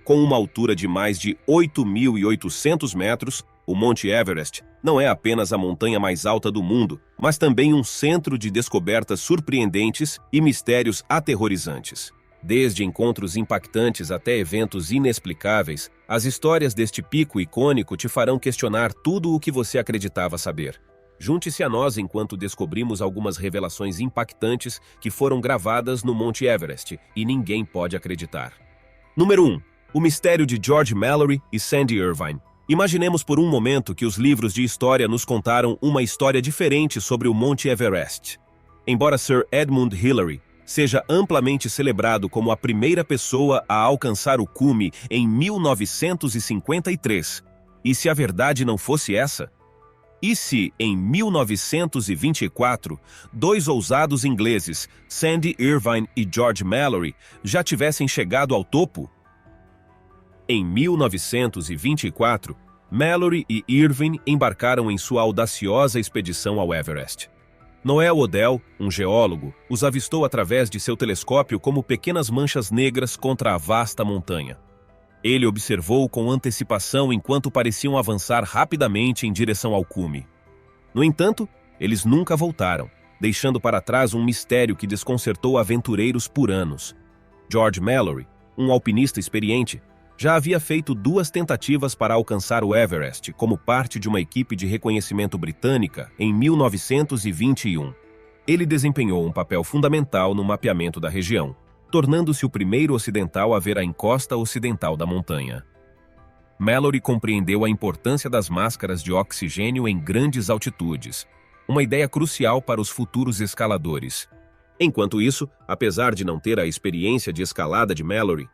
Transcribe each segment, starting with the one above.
Com uma altura de mais de 8.800 metros, o Monte Everest não é apenas a montanha mais alta do mundo, mas também um centro de descobertas surpreendentes e mistérios aterrorizantes. Desde encontros impactantes até eventos inexplicáveis, as histórias deste pico icônico te farão questionar tudo o que você acreditava saber. Junte-se a nós enquanto descobrimos algumas revelações impactantes que foram gravadas no Monte Everest e ninguém pode acreditar. Número 1. O mistério de George Mallory e Sandy Irvine. Imaginemos por um momento que os livros de história nos contaram uma história diferente sobre o Monte Everest. Embora Sir Edmund Hillary seja amplamente celebrado como a primeira pessoa a alcançar o cume em 1953, e se a verdade não fosse essa? E se, em 1924, dois ousados ingleses, Sandy Irvine e George Mallory, já tivessem chegado ao topo? Em 1924, Mallory e Irvine embarcaram em sua audaciosa expedição ao Everest. Noel Odell, um geólogo, os avistou através de seu telescópio como pequenas manchas negras contra a vasta montanha. Ele observou com antecipação enquanto pareciam avançar rapidamente em direção ao cume. No entanto, eles nunca voltaram, deixando para trás um mistério que desconcertou aventureiros por anos. George Mallory, um alpinista experiente, já havia feito 2 tentativas para alcançar o Everest como parte de uma equipe de reconhecimento britânica em 1921. Ele desempenhou um papel fundamental no mapeamento da região, tornando-se o primeiro ocidental a ver a encosta ocidental da montanha. Mallory compreendeu a importância das máscaras de oxigênio em grandes altitudes, uma ideia crucial para os futuros escaladores. Enquanto isso, apesar de não ter a experiência de escalada de Mallory,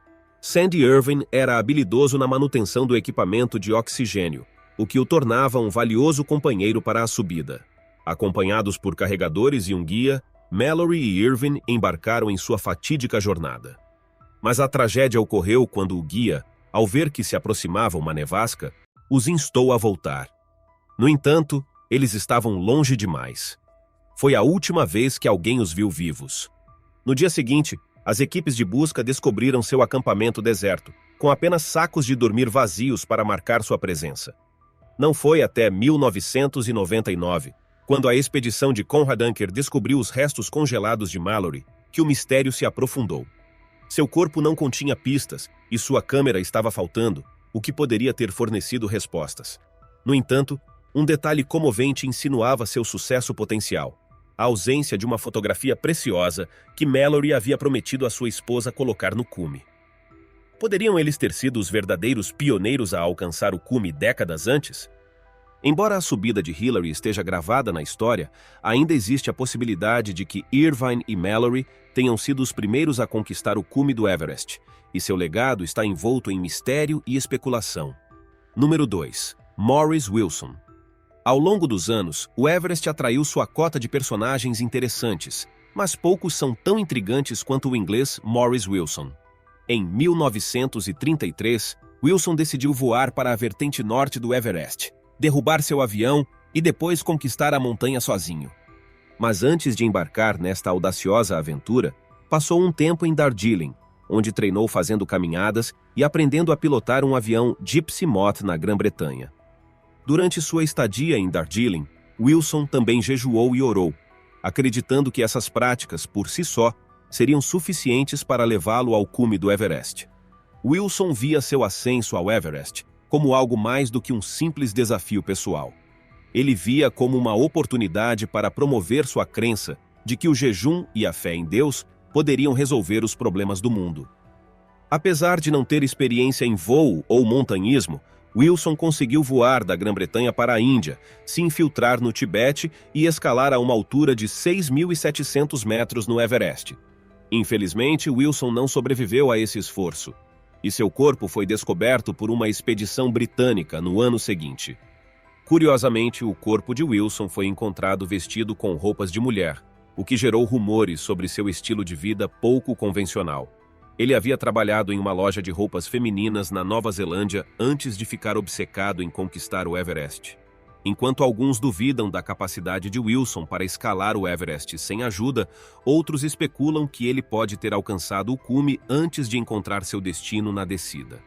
Sandy Irvine era habilidoso na manutenção do equipamento de oxigênio, o que o tornava um valioso companheiro para a subida. Acompanhados por carregadores e um guia, Mallory e Irvine embarcaram em sua fatídica jornada. Mas a tragédia ocorreu quando o guia, ao ver que se aproximava uma nevasca, os instou a voltar. No entanto, eles estavam longe demais. Foi a última vez que alguém os viu vivos. No dia seguinte, as equipes de busca descobriram seu acampamento deserto, com apenas sacos de dormir vazios para marcar sua presença. Não foi até 1999, quando a expedição de Conrad Anker descobriu os restos congelados de Mallory, que o mistério se aprofundou. Seu corpo não continha pistas e sua câmera estava faltando, o que poderia ter fornecido respostas. No entanto, um detalhe comovente insinuava seu sucesso potencial: a ausência de uma fotografia preciosa que Mallory havia prometido à sua esposa colocar no cume. Poderiam eles ter sido os verdadeiros pioneiros a alcançar o cume décadas antes? Embora a subida de Hillary esteja gravada na história, ainda existe a possibilidade de que Irvine e Mallory tenham sido os primeiros a conquistar o cume do Everest, e seu legado está envolto em mistério e especulação. Número 2. Maurice Wilson. Ao longo dos anos, o Everest atraiu sua cota de personagens interessantes, mas poucos são tão intrigantes quanto o inglês Maurice Wilson. Em 1933, Wilson decidiu voar para a vertente norte do Everest, derrubar seu avião e depois conquistar a montanha sozinho. Mas antes de embarcar nesta audaciosa aventura, passou um tempo em Darjeeling, onde treinou fazendo caminhadas e aprendendo a pilotar um avião Gypsy Moth na Grã-Bretanha. Durante sua estadia em Darjeeling, Wilson também jejuou e orou, acreditando que essas práticas, por si só, seriam suficientes para levá-lo ao cume do Everest. Wilson via seu ascenso ao Everest como algo mais do que um simples desafio pessoal. Ele via como uma oportunidade para promover sua crença de que o jejum e a fé em Deus poderiam resolver os problemas do mundo. Apesar de não ter experiência em voo ou montanhismo, Wilson conseguiu voar da Grã-Bretanha para a Índia, se infiltrar no Tibete e escalar a uma altura de 6.700 metros no Everest. Infelizmente, Wilson não sobreviveu a esse esforço, e seu corpo foi descoberto por uma expedição britânica no ano seguinte. Curiosamente, o corpo de Wilson foi encontrado vestido com roupas de mulher, o que gerou rumores sobre seu estilo de vida pouco convencional. Ele havia trabalhado em uma loja de roupas femininas na Nova Zelândia antes de ficar obcecado em conquistar o Everest. Enquanto alguns duvidam da capacidade de Wilson para escalar o Everest sem ajuda, outros especulam que ele pode ter alcançado o cume antes de encontrar seu destino na descida.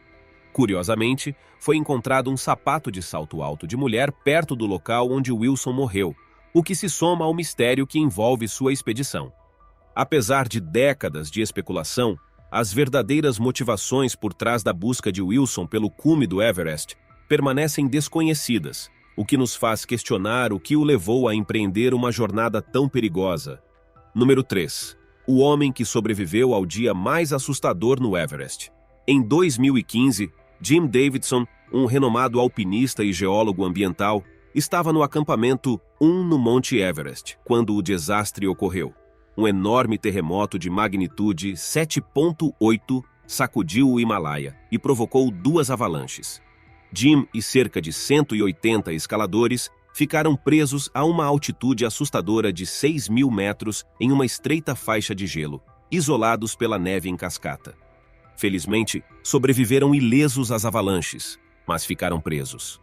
Curiosamente, foi encontrado um sapato de salto alto de mulher perto do local onde Wilson morreu, o que se soma ao mistério que envolve sua expedição. Apesar de décadas de especulação, as verdadeiras motivações por trás da busca de Wilson pelo cume do Everest permanecem desconhecidas, o que nos faz questionar o que o levou a empreender uma jornada tão perigosa. Número 3. O homem que sobreviveu ao dia mais assustador no Everest. Em 2015, Jim Davidson, um renomado alpinista e geólogo ambiental, estava no acampamento 1 no Monte Everest, quando o desastre ocorreu. Um enorme terremoto de magnitude 7,8 sacudiu o Himalaia e provocou 2 avalanches. Jim e cerca de 180 escaladores ficaram presos a uma altitude assustadora de 6.000 metros em uma estreita faixa de gelo, isolados pela neve em cascata. Felizmente, sobreviveram ilesos às avalanches, mas ficaram presos.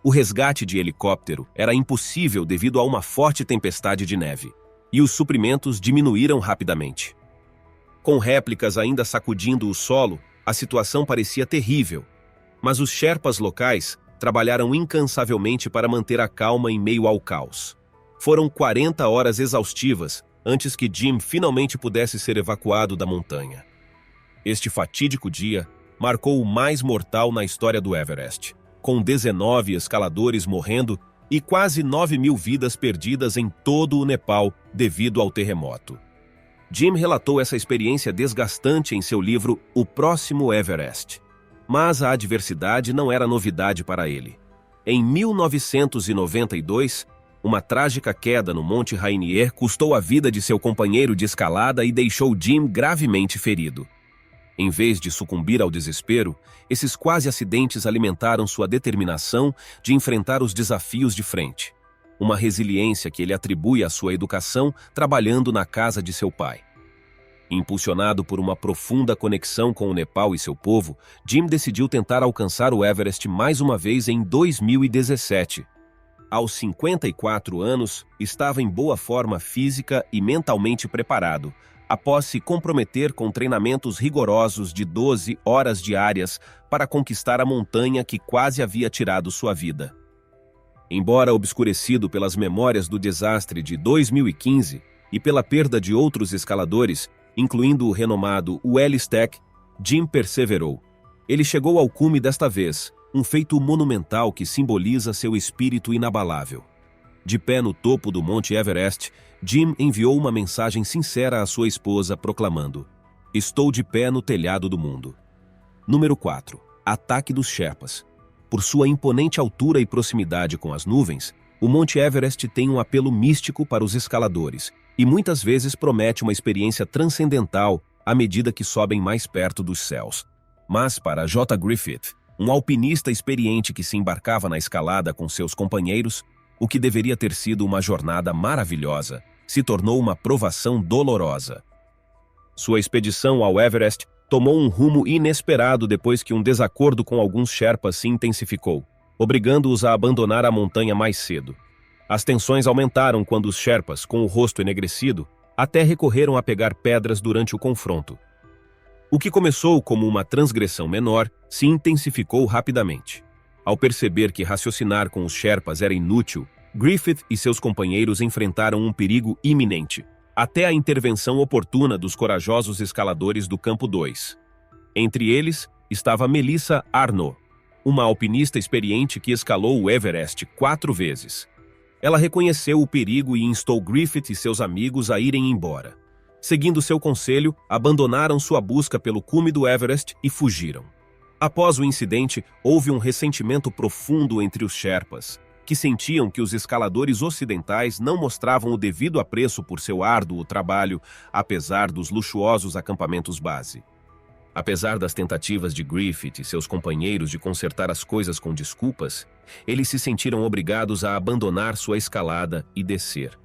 O resgate de helicóptero era impossível devido a uma forte tempestade de neve, e os suprimentos diminuíram rapidamente. Com réplicas ainda sacudindo o solo, a situação parecia terrível, mas os Sherpas locais trabalharam incansavelmente para manter a calma em meio ao caos. Foram 40 horas exaustivas antes que Jim finalmente pudesse ser evacuado da montanha. Este fatídico dia marcou o mais mortal na história do Everest, com 19 escaladores morrendo e quase 9.000 vidas perdidas em todo o Nepal devido ao terremoto. Jim relatou essa experiência desgastante em seu livro O Próximo Everest. Mas a adversidade não era novidade para ele. Em 1992, uma trágica queda no Monte Rainier custou a vida de seu companheiro de escalada e deixou Jim gravemente ferido. Em vez de sucumbir ao desespero, esses quase acidentes alimentaram sua determinação de enfrentar os desafios de frente. Uma resiliência que ele atribui à sua educação trabalhando na casa de seu pai. Impulsionado por uma profunda conexão com o Nepal e seu povo, Jim decidiu tentar alcançar o Everest mais uma vez em 2017. Aos 54 anos, estava em boa forma física e mentalmente preparado, após se comprometer com treinamentos rigorosos de 12 horas diárias para conquistar a montanha que quase havia tirado sua vida. Embora obscurecido pelas memórias do desastre de 2015 e pela perda de outros escaladores, incluindo o renomado Ueli Steck, Jim perseverou. Ele chegou ao cume desta vez, um feito monumental que simboliza seu espírito inabalável. De pé no topo do Monte Everest, Jim enviou uma mensagem sincera à sua esposa, proclamando: "Estou de pé no telhado do mundo." Número 4. Ataque dos Sherpas. Por sua imponente altura e proximidade com as nuvens, o Monte Everest tem um apelo místico para os escaladores e muitas vezes promete uma experiência transcendental à medida que sobem mais perto dos céus. Mas para J. Griffith, um alpinista experiente que se embarcava na escalada com seus companheiros, o que deveria ter sido uma jornada maravilhosa se tornou uma provação dolorosa. Sua expedição ao Everest tomou um rumo inesperado depois que um desacordo com alguns Sherpas se intensificou, obrigando-os a abandonar a montanha mais cedo. As tensões aumentaram quando os Sherpas, com o rosto enegrecido, até recorreram a pegar pedras durante o confronto. O que começou como uma transgressão menor se intensificou rapidamente. Ao perceber que raciocinar com os Sherpas era inútil, Griffith e seus companheiros enfrentaram um perigo iminente, até a intervenção oportuna dos corajosos escaladores do Campo 2. Entre eles estava Melissa Arnaud, uma alpinista experiente que escalou o Everest 4 vezes. Ela reconheceu o perigo e instou Griffith e seus amigos a irem embora. Seguindo seu conselho, abandonaram sua busca pelo cume do Everest e fugiram. Após o incidente, houve um ressentimento profundo entre os Sherpas, que sentiam que os escaladores ocidentais não mostravam o devido apreço por seu árduo trabalho, apesar dos luxuosos acampamentos base. Apesar das tentativas de Griffith e seus companheiros de consertar as coisas com desculpas, eles se sentiram obrigados a abandonar sua escalada e descer.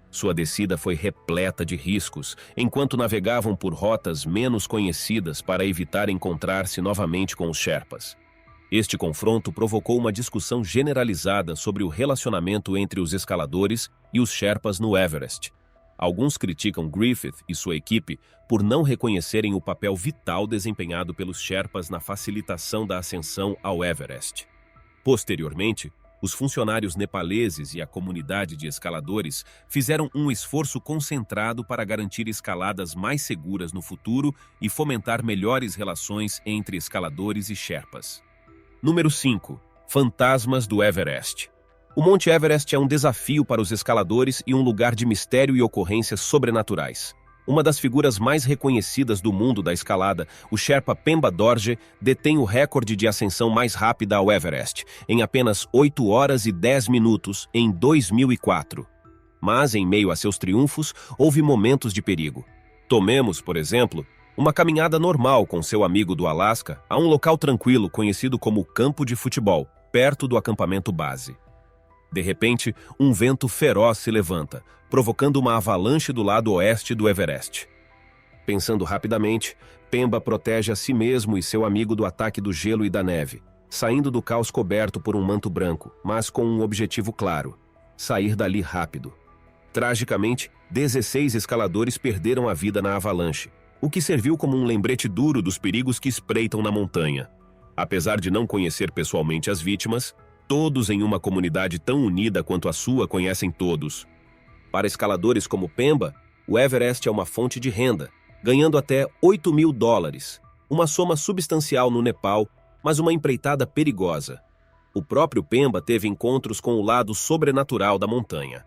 Sua descida foi repleta de riscos, enquanto navegavam por rotas menos conhecidas para evitar encontrar-se novamente com os Sherpas. Este confronto provocou uma discussão generalizada sobre o relacionamento entre os escaladores e os Sherpas no Everest. Alguns criticam Griffith e sua equipe por não reconhecerem o papel vital desempenhado pelos Sherpas na facilitação da ascensão ao Everest. Posteriormente, os funcionários nepaleses e a comunidade de escaladores fizeram um esforço concentrado para garantir escaladas mais seguras no futuro e fomentar melhores relações entre escaladores e Sherpas. Número 5. Fantasmas do Everest. O Monte Everest é um desafio para os escaladores e um lugar de mistério e ocorrências sobrenaturais. Uma das figuras mais reconhecidas do mundo da escalada, o Sherpa Pemba Dorje, detém o recorde de ascensão mais rápida ao Everest, em apenas 8 horas e 10 minutos, em 2004. Mas, em meio a seus triunfos, houve momentos de perigo. Tomemos, por exemplo, uma caminhada normal com seu amigo do Alasca a um local tranquilo conhecido como campo de futebol, perto do acampamento base. De repente, um vento feroz se levanta, provocando uma avalanche do lado oeste do Everest. Pensando rapidamente, Pemba protege a si mesmo e seu amigo do ataque do gelo e da neve, saindo do caos coberto por um manto branco, mas com um objetivo claro: sair dali rápido. Tragicamente, 16 escaladores perderam a vida na avalanche, o que serviu como um lembrete duro dos perigos que espreitam na montanha. Apesar de não conhecer pessoalmente as vítimas, todos em uma comunidade tão unida quanto a sua conhecem todos. Para escaladores como Pemba, o Everest é uma fonte de renda, ganhando até $8.000, uma soma substancial no Nepal, mas uma empreitada perigosa. O próprio Pemba teve encontros com o lado sobrenatural da montanha.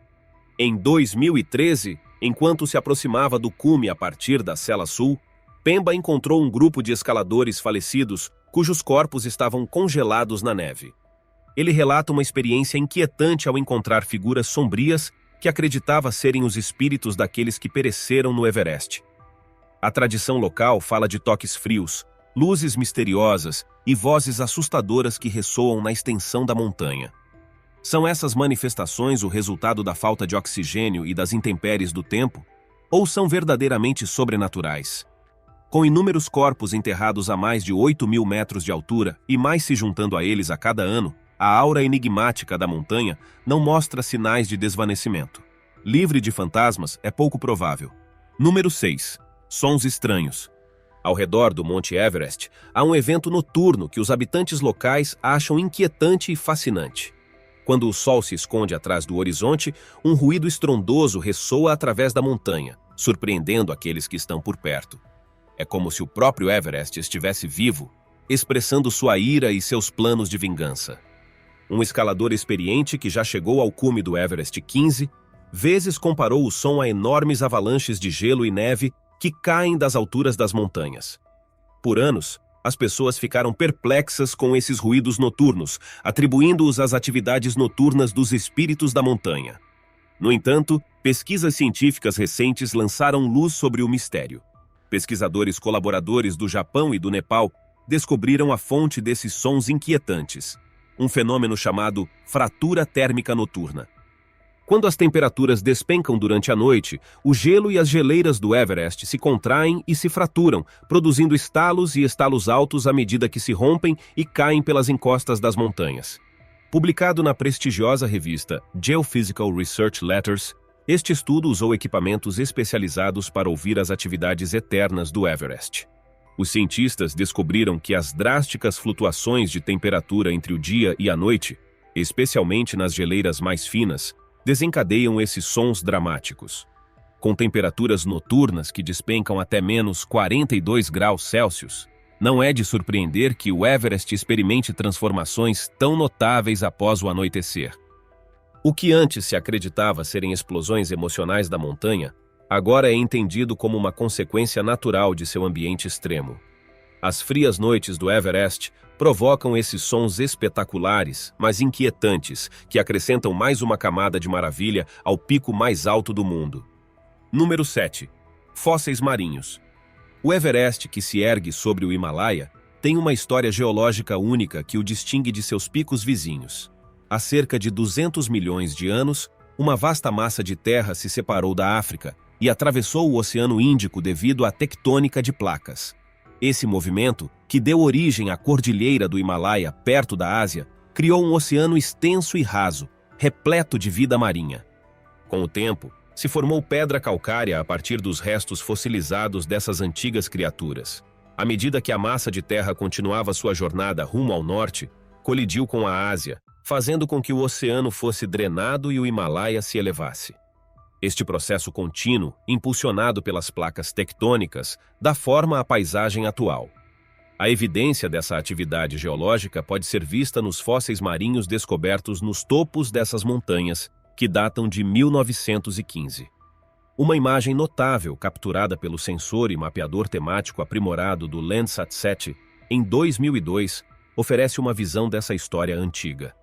Em 2013, enquanto se aproximava do cume a partir da Sela Sul, Pemba encontrou um grupo de escaladores falecidos cujos corpos estavam congelados na neve. Ele relata uma experiência inquietante ao encontrar figuras sombrias que acreditava serem os espíritos daqueles que pereceram no Everest. A tradição local fala de toques frios, luzes misteriosas e vozes assustadoras que ressoam na extensão da montanha. São essas manifestações o resultado da falta de oxigênio e das intempéries do tempo, ou são verdadeiramente sobrenaturais? Com inúmeros corpos enterrados a mais de 8.000 metros de altura e mais se juntando a eles a cada ano, a aura enigmática da montanha não mostra sinais de desvanecimento. Livre de fantasmas é pouco provável. Número 6. Sons estranhos. Ao redor do Monte Everest, há um evento noturno que os habitantes locais acham inquietante e fascinante. Quando o sol se esconde atrás do horizonte, um ruído estrondoso ressoa através da montanha, surpreendendo aqueles que estão por perto. É como se o próprio Everest estivesse vivo, expressando sua ira e seus planos de vingança. Um escalador experiente que já chegou ao cume do Everest 15 vezes comparou o som a enormes avalanches de gelo e neve que caem das alturas das montanhas. Por anos, as pessoas ficaram perplexas com esses ruídos noturnos, atribuindo-os às atividades noturnas dos espíritos da montanha. No entanto, pesquisas científicas recentes lançaram luz sobre o mistério. Pesquisadores colaboradores do Japão e do Nepal descobriram a fonte desses sons inquietantes, um fenômeno chamado fratura térmica noturna. Quando as temperaturas despencam durante a noite, o gelo e as geleiras do Everest se contraem e se fraturam, produzindo estalos e estalos altos à medida que se rompem e caem pelas encostas das montanhas. Publicado na prestigiosa revista Geophysical Research Letters, este estudo usou equipamentos especializados para ouvir as atividades eternas do Everest. Os cientistas descobriram que as drásticas flutuações de temperatura entre o dia e a noite, especialmente nas geleiras mais finas, desencadeiam esses sons dramáticos. Com temperaturas noturnas que despencam até menos 42 graus Celsius, não é de surpreender que o Everest experimente transformações tão notáveis após o anoitecer. O que antes se acreditava serem explosões emocionais da montanha, agora é entendido como uma consequência natural de seu ambiente extremo. As frias noites do Everest provocam esses sons espetaculares, mas inquietantes, que acrescentam mais uma camada de maravilha ao pico mais alto do mundo. Número 7. Fósseis marinhos. O Everest, que se ergue sobre o Himalaia, tem uma história geológica única que o distingue de seus picos vizinhos. Há cerca de 200 milhões de anos, uma vasta massa de terra se separou da África e atravessou o Oceano Índico devido à tectônica de placas. Esse movimento, que deu origem à cordilheira do Himalaia perto da Ásia, criou um oceano extenso e raso, repleto de vida marinha. Com o tempo, se formou pedra calcária a partir dos restos fossilizados dessas antigas criaturas. À medida que a massa de terra continuava sua jornada rumo ao norte, colidiu com a Ásia, fazendo com que o oceano fosse drenado e o Himalaia se elevasse. Este processo contínuo, impulsionado pelas placas tectônicas, dá forma à paisagem atual. A evidência dessa atividade geológica pode ser vista nos fósseis marinhos descobertos nos topos dessas montanhas, que datam de 1915. Uma imagem notável capturada pelo sensor e mapeador temático aprimorado do Landsat 7 em 2002 oferece uma visão dessa história antiga.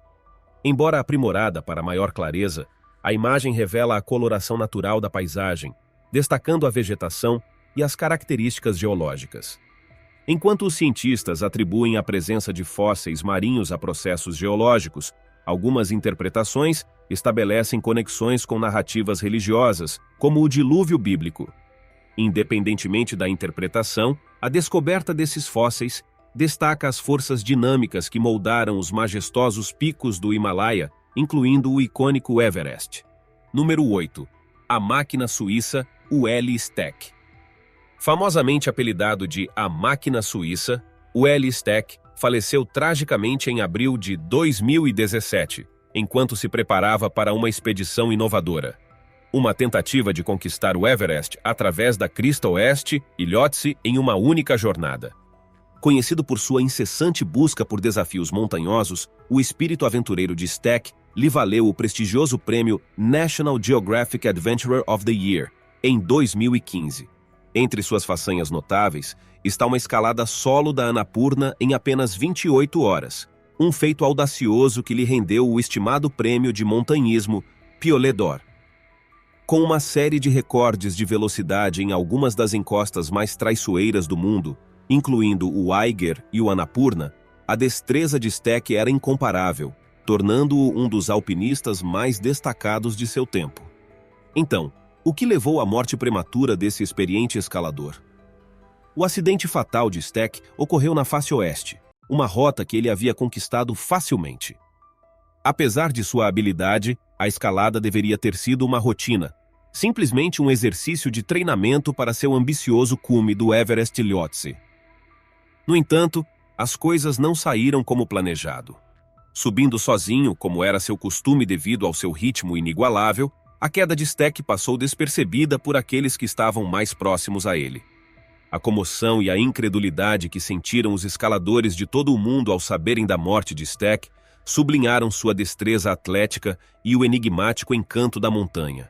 Embora aprimorada para maior clareza, a imagem revela a coloração natural da paisagem, destacando a vegetação e as características geológicas. Enquanto os cientistas atribuem a presença de fósseis marinhos a processos geológicos, algumas interpretações estabelecem conexões com narrativas religiosas, como o dilúvio bíblico. Independentemente da interpretação, a descoberta desses fósseis destaca as forças dinâmicas que moldaram os majestosos picos do Himalaia, incluindo o icônico Everest. Número 8. A máquina suíça, o L-Stack. Famosamente apelidado de A Máquina Suíça, o L-Stack faleceu tragicamente em abril de 2017, enquanto se preparava para uma expedição inovadora. Uma tentativa de conquistar o Everest através da crista oeste e Lhotse em uma única jornada. Conhecido por sua incessante busca por desafios montanhosos, o espírito aventureiro de Stack lhe valeu o prestigioso prêmio National Geographic Adventurer of the Year, em 2015. Entre suas façanhas notáveis está uma escalada solo da Annapurna em apenas 28 horas, um feito audacioso que lhe rendeu o estimado prêmio de montanhismo Piolet d'Or. Com uma série de recordes de velocidade em algumas das encostas mais traiçoeiras do mundo, incluindo o Eiger e o Annapurna, a destreza de Stack era incomparável, tornando-o um dos alpinistas mais destacados de seu tempo. Então, o que levou à morte prematura desse experiente escalador? O acidente fatal de Stack ocorreu na face oeste, uma rota que ele havia conquistado facilmente. Apesar de sua habilidade, a escalada deveria ter sido uma rotina, simplesmente um exercício de treinamento para seu ambicioso cume do Everest Lhotse. No entanto, as coisas não saíram como planejado. Subindo sozinho, como era seu costume devido ao seu ritmo inigualável, a queda de Stack passou despercebida por aqueles que estavam mais próximos a ele. A comoção e a incredulidade que sentiram os escaladores de todo o mundo ao saberem da morte de Stack sublinharam sua destreza atlética e o enigmático encanto da montanha.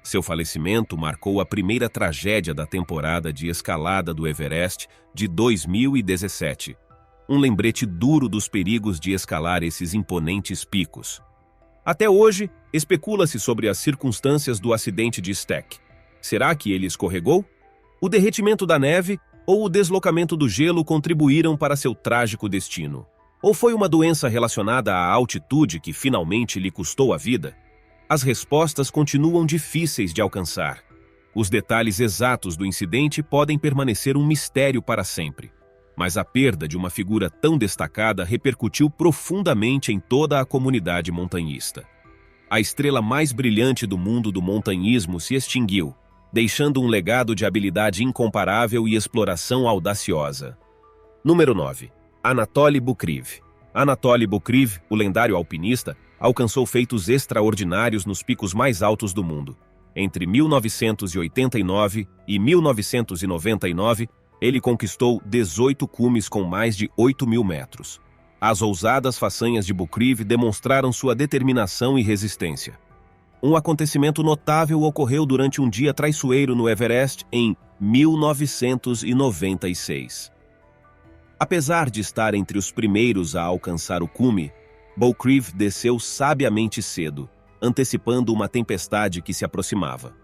Seu falecimento marcou a primeira tragédia da temporada de escalada do Everest de 2017, um lembrete duro dos perigos de escalar esses imponentes picos. Até hoje, especula-se sobre as circunstâncias do acidente de Stack. Será que ele escorregou? O derretimento da neve ou o deslocamento do gelo contribuíram para seu trágico destino? Ou foi uma doença relacionada à altitude que finalmente lhe custou a vida? As respostas continuam difíceis de alcançar. Os detalhes exatos do incidente podem permanecer um mistério para sempre. Mas a perda de uma figura tão destacada repercutiu profundamente em toda a comunidade montanhista. A estrela mais brilhante do mundo do montanhismo se extinguiu, deixando um legado de habilidade incomparável e exploração audaciosa. Número 9. Anatoly Bukriv. Anatoly Bukriv, o lendário alpinista, alcançou feitos extraordinários nos picos mais altos do mundo. Entre 1989 e 1999, ele conquistou 18 cumes com mais de 8.000 metros. As ousadas façanhas de Bukriv demonstraram sua determinação e resistência. Um acontecimento notável ocorreu durante um dia traiçoeiro no Everest em 1996. Apesar de estar entre os primeiros a alcançar o cume, Bukriv desceu sabiamente cedo, antecipando uma tempestade que se aproximava.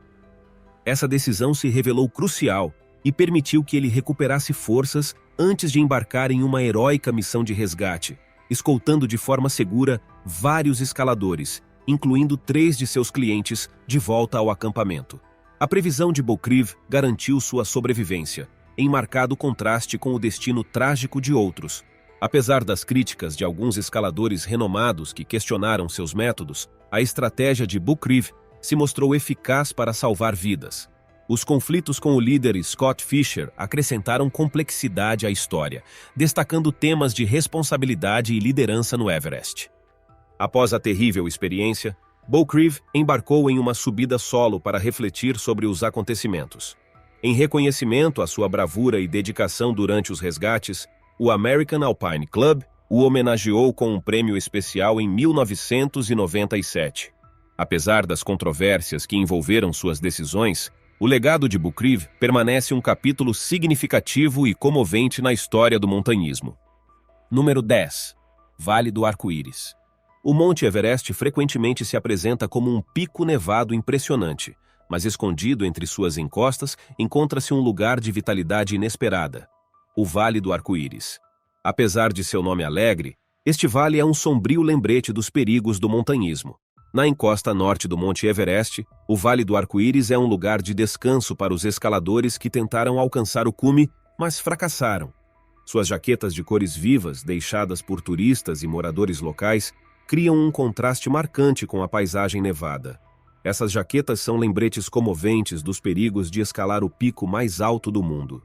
Essa decisão se revelou crucial e permitiu que ele recuperasse forças antes de embarcar em uma heróica missão de resgate, escoltando de forma segura vários escaladores, incluindo 3 de seus clientes, de volta ao acampamento. A previsão de Bukriv garantiu sua sobrevivência, em marcado contraste com o destino trágico de outros. Apesar das críticas de alguns escaladores renomados que questionaram seus métodos, a estratégia de Bukriv se mostrou eficaz para salvar vidas. Os conflitos com o líder Scott Fischer acrescentaram complexidade à história, destacando temas de responsabilidade e liderança no Everest. Após a terrível experiência, Beau Creve embarcou em uma subida solo para refletir sobre os acontecimentos. Em reconhecimento à sua bravura e dedicação durante os resgates, o American Alpine Club o homenageou com um prêmio especial em 1997. Apesar das controvérsias que envolveram suas decisões, o legado de Beau Creve permanece um capítulo significativo e comovente na história do montanhismo. Número 10. Vale do Arco-Íris. O Monte Everest frequentemente se apresenta como um pico nevado impressionante, mas escondido entre suas encostas encontra-se um lugar de vitalidade inesperada: o Vale do Arco-Íris. Apesar de seu nome alegre, este vale é um sombrio lembrete dos perigos do montanhismo. Na encosta norte do Monte Everest, o Vale do Arco-Íris é um lugar de descanso para os escaladores que tentaram alcançar o cume, mas fracassaram. Suas jaquetas de cores vivas, deixadas por turistas e moradores locais, criam um contraste marcante com a paisagem nevada. Essas jaquetas são lembretes comoventes dos perigos de escalar o pico mais alto do mundo.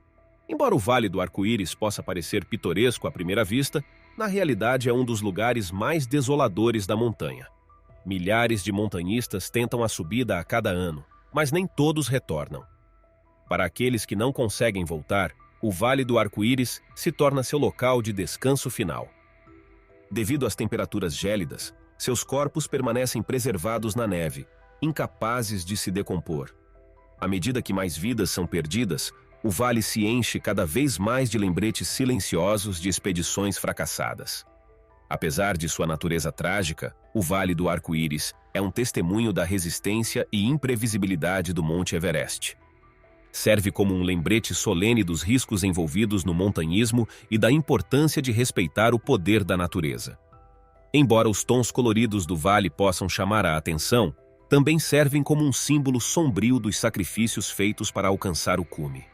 Embora o Vale do Arco-Íris possa parecer pitoresco à primeira vista, na realidade é um dos lugares mais desoladores da montanha. Milhares de montanhistas tentam a subida a cada ano, mas nem todos retornam. Para aqueles que não conseguem voltar, o Vale do Arco-Íris se torna seu local de descanso final. Devido às temperaturas gélidas, seus corpos permanecem preservados na neve, incapazes de se decompor. À medida que mais vidas são perdidas, o vale se enche cada vez mais de lembretes silenciosos de expedições fracassadas. Apesar de sua natureza trágica, o Vale do Arco-Íris é um testemunho da resistência e imprevisibilidade do Monte Everest. Serve como um lembrete solene dos riscos envolvidos no montanhismo e da importância de respeitar o poder da natureza. Embora os tons coloridos do vale possam chamar a atenção, também servem como um símbolo sombrio dos sacrifícios feitos para alcançar o cume.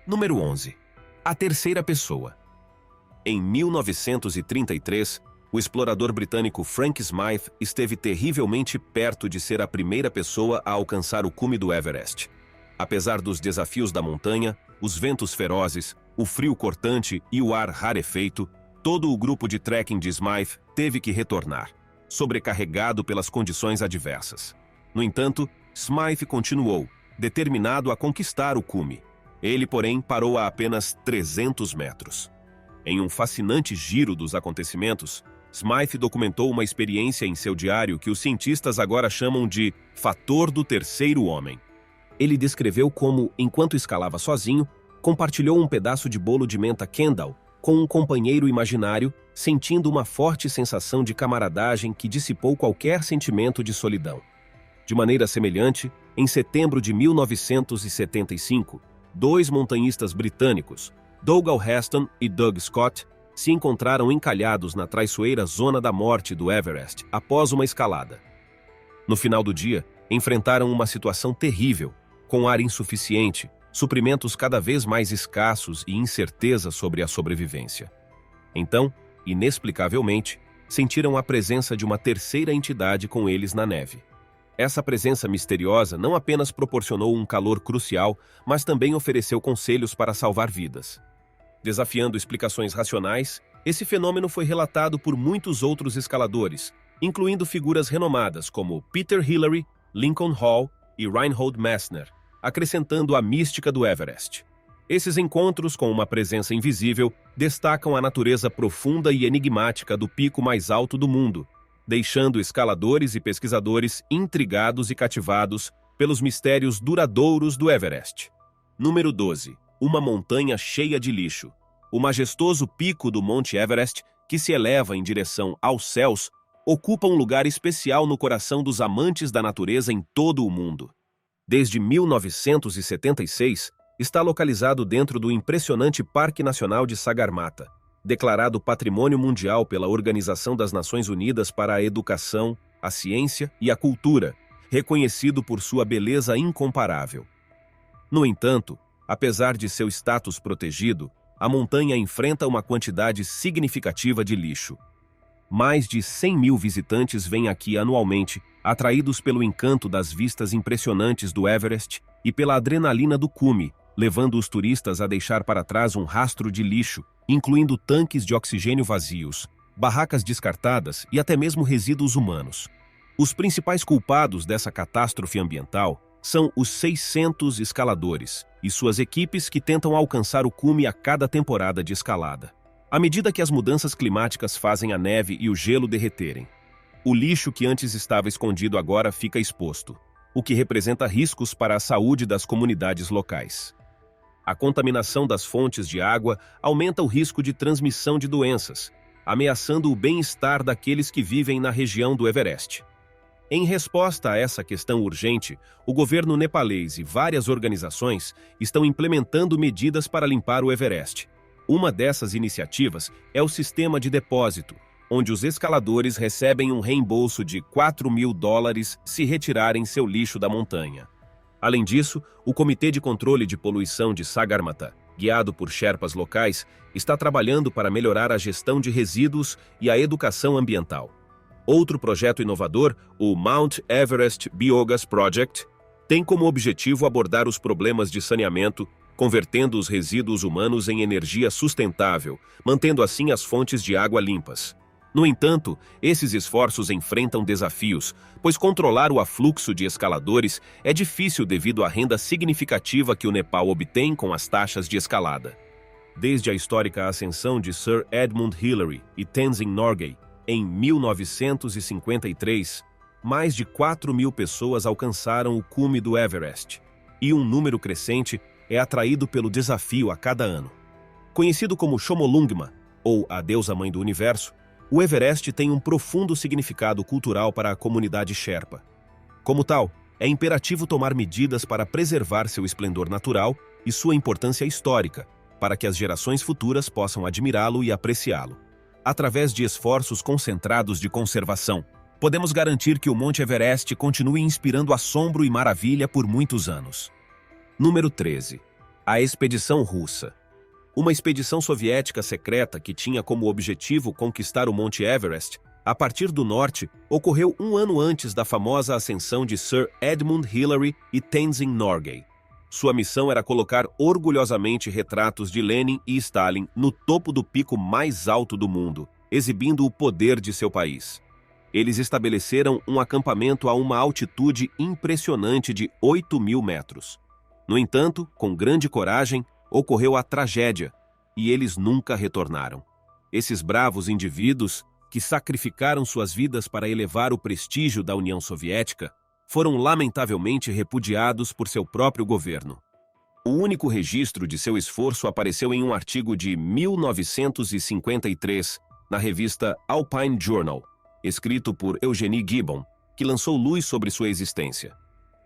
Número 11. A terceira pessoa. Em 1933, o explorador britânico Frank Smythe esteve terrivelmente perto de ser a primeira pessoa a alcançar o cume do Everest. Apesar dos desafios da montanha, os ventos ferozes, o frio cortante e o ar rarefeito, todo o grupo de trekking de Smythe teve que retornar, sobrecarregado pelas condições adversas. No entanto, Smythe continuou, determinado a conquistar o cume. Ele, porém, parou a apenas 300 metros. Em um fascinante giro dos acontecimentos, Smythe documentou uma experiência em seu diário que os cientistas agora chamam de fator do terceiro homem. Ele descreveu como, enquanto escalava sozinho, compartilhou um pedaço de bolo de menta Kendall com um companheiro imaginário, sentindo uma forte sensação de camaradagem que dissipou qualquer sentimento de solidão. De maneira semelhante, em setembro de 1975, dois montanhistas britânicos, Dougal Heston e Doug Scott, se encontraram encalhados na traiçoeira zona da morte do Everest após uma escalada. No final do dia, enfrentaram uma situação terrível, com ar insuficiente, suprimentos cada vez mais escassos e incerteza sobre a sobrevivência. Então, inexplicavelmente, sentiram a presença de uma terceira entidade com eles na neve. Essa presença misteriosa não apenas proporcionou um calor crucial, mas também ofereceu conselhos para salvar vidas. Desafiando explicações racionais, esse fenômeno foi relatado por muitos outros escaladores, incluindo figuras renomadas como Peter Hillary, Lincoln Hall e Reinhold Messner, acrescentando a mística do Everest. Esses encontros com uma presença invisível destacam a natureza profunda e enigmática do pico mais alto do mundo, deixando escaladores e pesquisadores intrigados e cativados pelos mistérios duradouros do Everest. Número 12. Uma montanha cheia de lixo. O majestoso pico do Monte Everest, que se eleva em direção aos céus, ocupa um lugar especial no coração dos amantes da natureza em todo o mundo. Desde 1976, está localizado dentro do impressionante Parque Nacional de Sagarmatha, declarado Patrimônio Mundial pela Organização das Nações Unidas para a Educação, a Ciência e a Cultura, reconhecido por sua beleza incomparável. No entanto, apesar de seu status protegido, a montanha enfrenta uma quantidade significativa de lixo. Mais de 100 mil visitantes vêm aqui anualmente, atraídos pelo encanto das vistas impressionantes do Everest e pela adrenalina do cume, levando os turistas a deixar para trás um rastro de lixo, incluindo tanques de oxigênio vazios, barracas descartadas e até mesmo resíduos humanos. Os principais culpados dessa catástrofe ambiental são os 600 escaladores e suas equipes que tentam alcançar o cume a cada temporada de escalada. À medida que as mudanças climáticas fazem a neve e o gelo derreterem, o lixo que antes estava escondido agora fica exposto, o que representa riscos para a saúde das comunidades locais. A contaminação das fontes de água aumenta o risco de transmissão de doenças, ameaçando o bem-estar daqueles que vivem na região do Everest. Em resposta a essa questão urgente, o governo nepalês e várias organizações estão implementando medidas para limpar o Everest. Uma dessas iniciativas é o sistema de depósito, onde os escaladores recebem um reembolso de $4.000 se retirarem seu lixo da montanha. Além disso, o Comitê de Controle de Poluição de Sagarmatha, guiado por sherpas locais, está trabalhando para melhorar a gestão de resíduos e a educação ambiental. Outro projeto inovador, o Mount Everest Biogas Project, tem como objetivo abordar os problemas de saneamento, convertendo os resíduos humanos em energia sustentável, mantendo assim as fontes de água limpas. No entanto, esses esforços enfrentam desafios, pois controlar o afluxo de escaladores é difícil devido à renda significativa que o Nepal obtém com as taxas de escalada. Desde a histórica ascensão de Sir Edmund Hillary e Tenzing Norgay, em 1953, mais de 4.000 pessoas alcançaram o cume do Everest, e um número crescente é atraído pelo desafio a cada ano. Conhecido como Chomolungma, ou a deusa mãe do universo, o Everest tem um profundo significado cultural para a comunidade Sherpa. Como tal, é imperativo tomar medidas para preservar seu esplendor natural e sua importância histórica, para que as gerações futuras possam admirá-lo e apreciá-lo. Através de esforços concentrados de conservação, podemos garantir que o Monte Everest continue inspirando assombro e maravilha por muitos anos. Número 13. A expedição russa. Uma expedição soviética secreta que tinha como objetivo conquistar o Monte Everest, a partir do norte, ocorreu um ano antes da famosa ascensão de Sir Edmund Hillary e Tenzing Norgay. Sua missão era colocar orgulhosamente retratos de Lenin e Stalin no topo do pico mais alto do mundo, exibindo o poder de seu país. Eles estabeleceram um acampamento a uma altitude impressionante de 8.000 metros. No entanto, com grande coragem, ocorreu a tragédia, e eles nunca retornaram. Esses bravos indivíduos, que sacrificaram suas vidas para elevar o prestígio da União Soviética, foram lamentavelmente repudiados por seu próprio governo. O único registro de seu esforço apareceu em um artigo de 1953, na revista Alpine Journal, escrito por Eugenie Gibbon, que lançou luz sobre sua existência.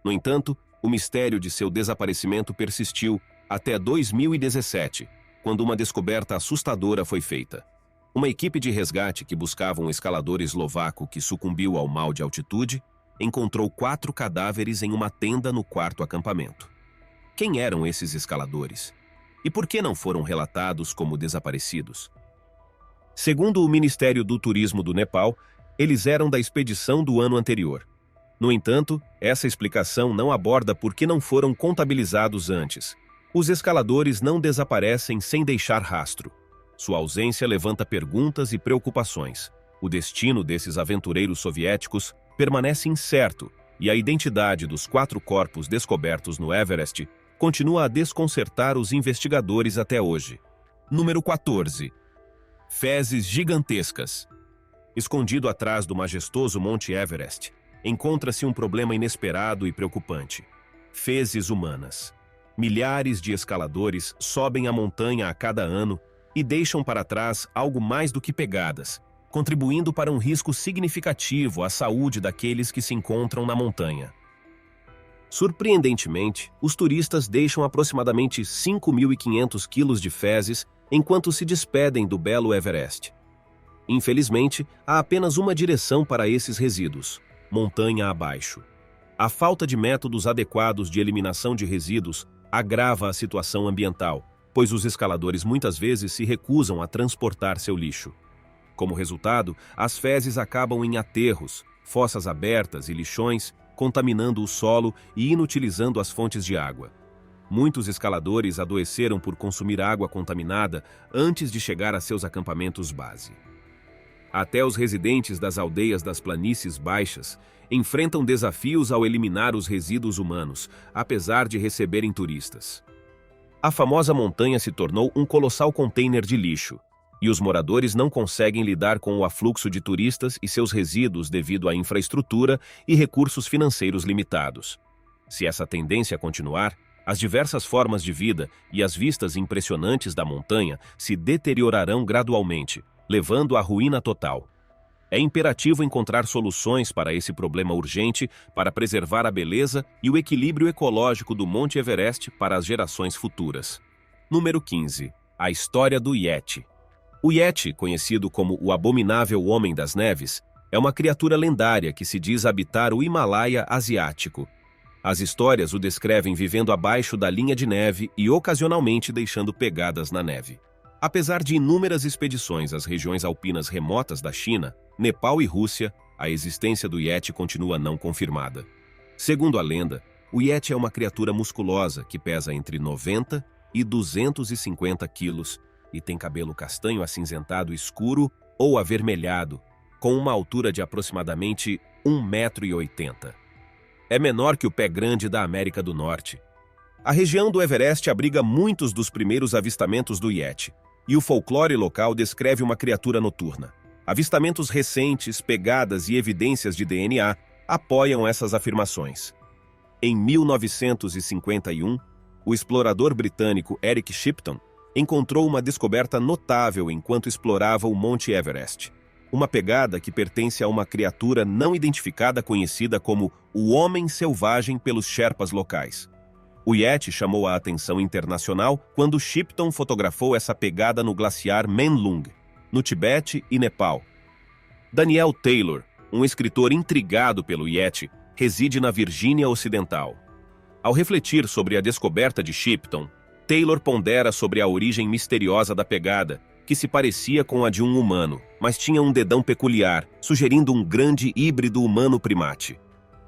No entanto, o mistério de seu desaparecimento persistiu até 2017, quando uma descoberta assustadora foi feita. Uma equipe de resgate que buscava um escalador eslovaco que sucumbiu ao mal de altitude encontrou 4 cadáveres em uma tenda no quarto acampamento. Quem eram esses escaladores? E por que não foram relatados como desaparecidos? Segundo o Ministério do Turismo do Nepal, eles eram da expedição do ano anterior. No entanto, essa explicação não aborda por que não foram contabilizados antes. Os escaladores não desaparecem sem deixar rastro. Sua ausência levanta perguntas e preocupações. O destino desses aventureiros soviéticos permanece incerto e a identidade dos 4 corpos descobertos no Everest continua a desconcertar os investigadores até hoje. Número 14. Fezes gigantescas. Escondido atrás do majestoso Monte Everest, encontra-se um problema inesperado e preocupante: fezes humanas. Milhares de escaladores sobem a montanha a cada ano e deixam para trás algo mais do que pegadas, contribuindo para um risco significativo à saúde daqueles que se encontram na montanha. Surpreendentemente, os turistas deixam aproximadamente 5.500 quilos de fezes enquanto se despedem do belo Everest. Infelizmente, há apenas uma direção para esses resíduos: montanha abaixo. A falta de métodos adequados de eliminação de resíduos agrava a situação ambiental, pois os escaladores muitas vezes se recusam a transportar seu lixo. Como resultado, as fezes acabam em aterros, fossas abertas e lixões, contaminando o solo e inutilizando as fontes de água. Muitos escaladores adoeceram por consumir água contaminada antes de chegar a seus acampamentos base. Até os residentes das aldeias das planícies baixas enfrentam desafios ao eliminar os resíduos humanos, apesar de receberem turistas. A famosa montanha se tornou um colossal container de lixo, e os moradores não conseguem lidar com o afluxo de turistas e seus resíduos devido à infraestrutura e recursos financeiros limitados. Se essa tendência continuar, as diversas formas de vida e as vistas impressionantes da montanha se deteriorarão gradualmente, levando à ruína total. É imperativo encontrar soluções para esse problema urgente para preservar a beleza e o equilíbrio ecológico do Monte Everest para as gerações futuras. Número 15. A história do Yeti. O Yeti, conhecido como o Abominável Homem das Neves, é uma criatura lendária que se diz habitar o Himalaia asiático. As histórias o descrevem vivendo abaixo da linha de neve e ocasionalmente deixando pegadas na neve. Apesar de inúmeras expedições às regiões alpinas remotas da China, Nepal e Rússia, a existência do Yeti continua não confirmada. Segundo a lenda, o Yeti é uma criatura musculosa que pesa entre 90 e 250 quilos e tem cabelo castanho acinzentado escuro ou avermelhado, com uma altura de aproximadamente 1,80 m. É menor que o pé grande da América do Norte. A região do Everest abriga muitos dos primeiros avistamentos do Yeti, e o folclore local descreve uma criatura noturna. Avistamentos recentes, pegadas e evidências de DNA apoiam essas afirmações. Em 1951, o explorador britânico Eric Shipton encontrou uma descoberta notável enquanto explorava o Monte Everest. Uma pegada que pertence a uma criatura não identificada conhecida como o Homem Selvagem pelos Sherpas locais. O Yeti chamou a atenção internacional quando Shipton fotografou essa pegada no glaciar Menlung, no Tibete e Nepal. Daniel Taylor, um escritor intrigado pelo Yeti, reside na Virgínia Ocidental. Ao refletir sobre a descoberta de Shipton, Taylor pondera sobre a origem misteriosa da pegada, que se parecia com a de um humano, mas tinha um dedão peculiar, sugerindo um grande híbrido humano-primate.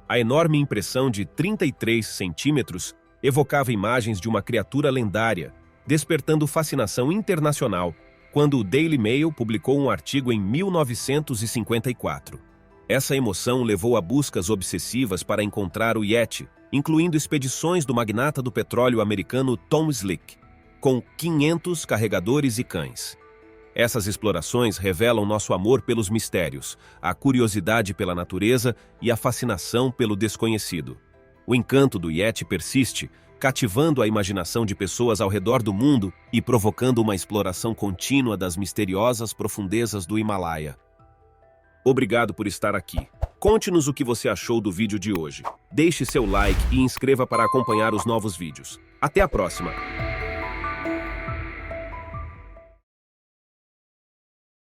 A enorme impressão de 33 centímetros evocava imagens de uma criatura lendária, despertando fascinação internacional, quando o Daily Mail publicou um artigo em 1954. Essa emoção levou a buscas obsessivas para encontrar o Yeti, incluindo expedições do magnata do petróleo americano Tom Slick, com 500 carregadores e cães. Essas explorações revelam nosso amor pelos mistérios, a curiosidade pela natureza e a fascinação pelo desconhecido. O encanto do Yeti persiste, cativando a imaginação de pessoas ao redor do mundo e provocando uma exploração contínua das misteriosas profundezas do Himalaia. Obrigado por estar aqui. Conte-nos o que você achou do vídeo de hoje. Deixe seu like e inscreva para acompanhar os novos vídeos. Até a próxima!